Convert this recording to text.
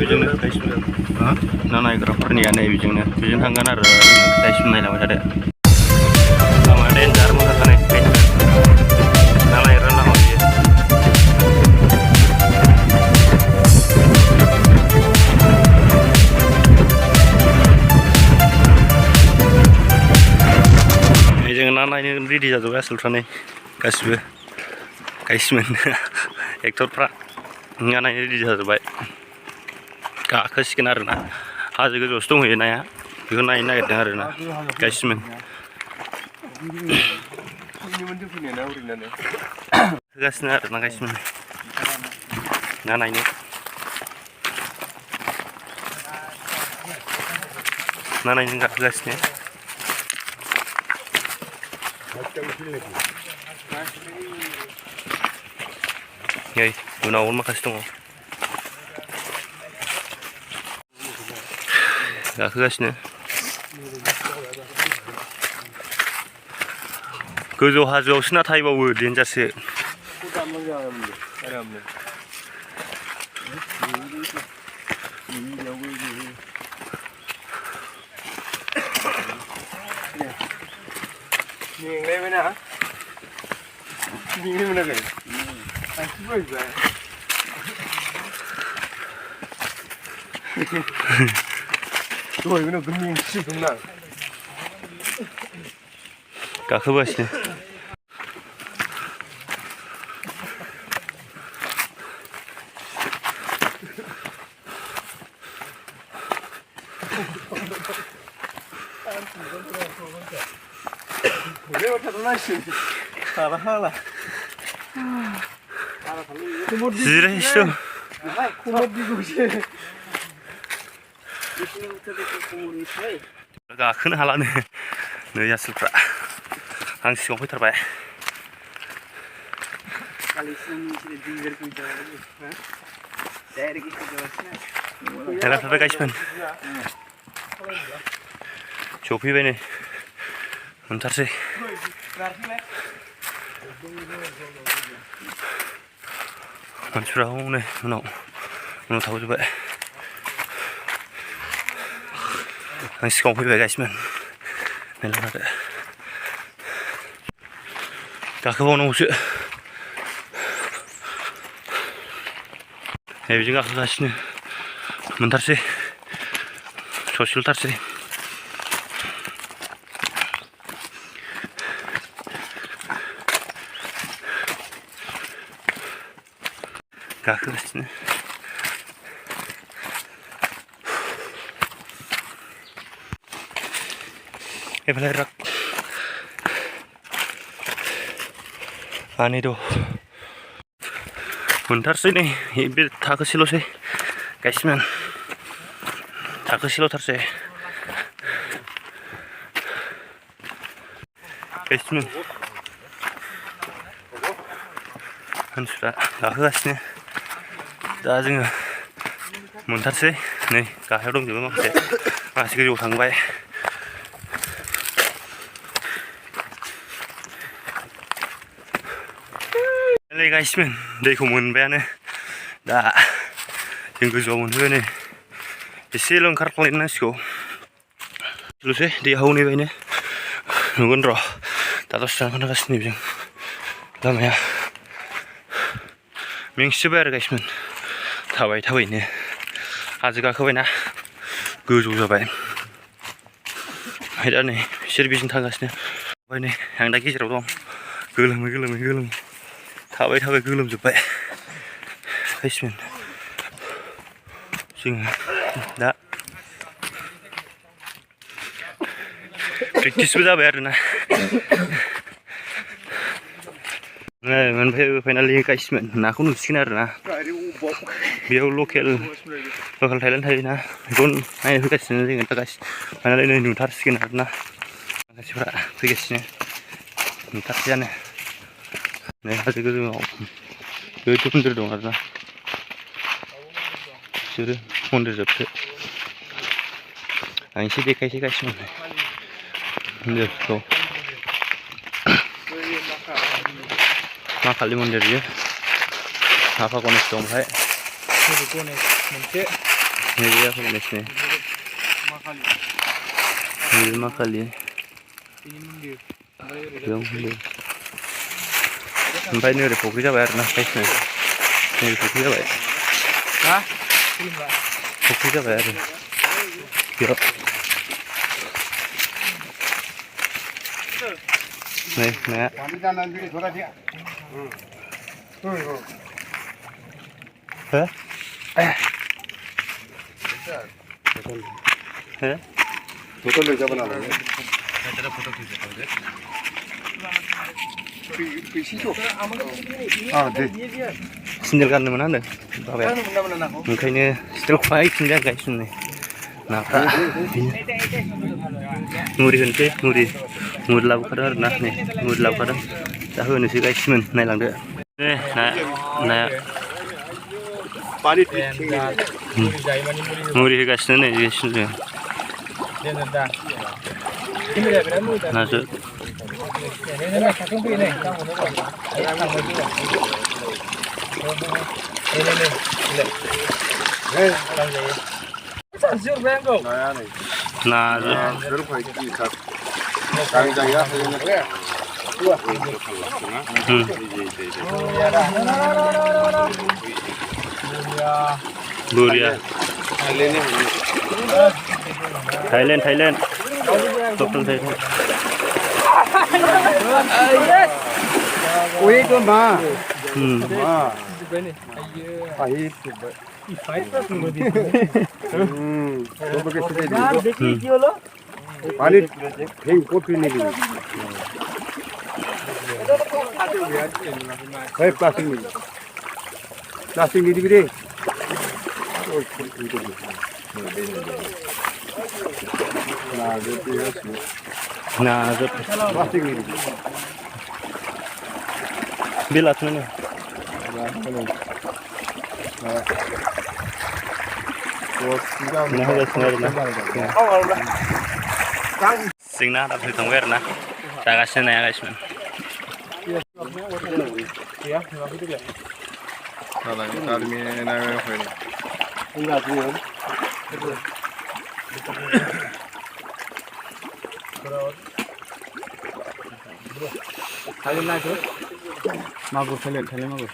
बेजोंनो ना नायग्राफोरनिया नै बेजोंनो बेजों थांगोन आरो दाइसिम नायलांबाय थादो लामा डेन्जार मोजां थानाय ना नायग्रा लामा बियो जों ना नायनो रेडि जाजोब्बाय आसोलफ्रा गासिबो गाइसमोन एक्टरफ्रा ना नायनो रेडि जाजोब्बाय गाखोसिगोन आरोना हाजो गोजौआवसो दंहैयो नाया बेखौ नायनो नागिरदों आरोना गाइसमोन होगासिनो आरोना गाइसमोन ना नायनो गाखोगासिनो नै उनाव माखासे दङ गाखोगासिनो गोजौ हाजोआवसो ना थाहैबावो देन्जारसो मेंलायबायना मेंनो मोनाखै गाखोगासिनो जिरायसो गाखोनो हालानो नै आसोलफ्रा आं सिगाङाव फैथारबाय थारबाय गाइसमोन सफैबाय नै मोनथारसै मानसिफ्रा हनै उनाव थाबोजोब्बाय आं सिगाङाव फैबाय गाइसमोन मेरला थादो गाखोबावनांगौसो बेजों गाखोगासिनो मोनथारसै ससेल'थारसै गाखोगासिनो एफालाय राग पानि दं मोनथारसै नै बे थाखोसेल'सै गाइसमोन थाखोसेल'थारसै गाइसमोन मानसिफ्रा गाखोगासिनो दा जोङो मोनथारसै नै गाहायाव दंजोबो माखासे गोजौआव थांबाय गाइसमोन दैखौ मोनबायानो दा जों गोजौआव मोनफैबाय नै एसेल' ओंखारफ्लांनांसिगौ ल'सै दैया हौनैबायनो नुगोन र' दा दसे थांगासिनो जों लामाया मेंसिजोब्बाय आरो गाइसमोन थाबायनो हाजो गाखोबायना गोजौ जाबाय ओमफ्राय दा नै बिसोर बेजों थांगासिनो ओमफ्राय नै आं दा गेजेराव दं गोलोमै थाबाय गोलोमजोब्बाय गाइसमोन जोङो दा प्रेक्टिसबो जाबाय आरोना मोनफैबाय फाइनालि गाइसमोन नाखौ नुसिगोन आरोना बेयाव लकेल थाइलेण्ड थायोना बेखौ नायनो फैगासिनो जोङो दा फाइनालि नै नुथारसिगोन आरोना माखासेफ्रा फैगासिनो नुथारसैयानो नै हाजो गोजौआव गोथौ मन्दिर दं आरोना बिसोरो मन्दिर जोबसो आं एसे देखायसै गाइसमोन मन्दिरखौ मा खालि मन्दिर बियो आफा गणेश दं ओमफ्राय गणेश मोनसे Ini dia apa ini sini? Ini makali. Yang ini. Sampai ini udah pukul jawa ya, guys nih. Ini pukul jawa ya. Hah? Pukul jawa ya. Yuk. Nih, nih. Hah? Hah? Foto ले जा बना लो। तेरा photo खींच देता हूँ। पीछे जो। हाँ दे। Sendal kan mana anda? Bawa ya. Mungkin setiap kali sendal guys ini. Nah, muri henti, muri labu kadar, nah nih, muri labu kadar. Tahu ini sih guys men, naik lang deh. Nah. Muri guys ini guys ini. Nasib. Nah, Buria. Thailand. Total Thailand. Ui con ma. Plastic ni di beri. Nah, plastic ni. Bila tu ni. Signal dah beritahu kerana jaga sini ya guys men. Kalau kami nak apa ni? Enggak tu. Thailand nak tu? Magu Thailand magu.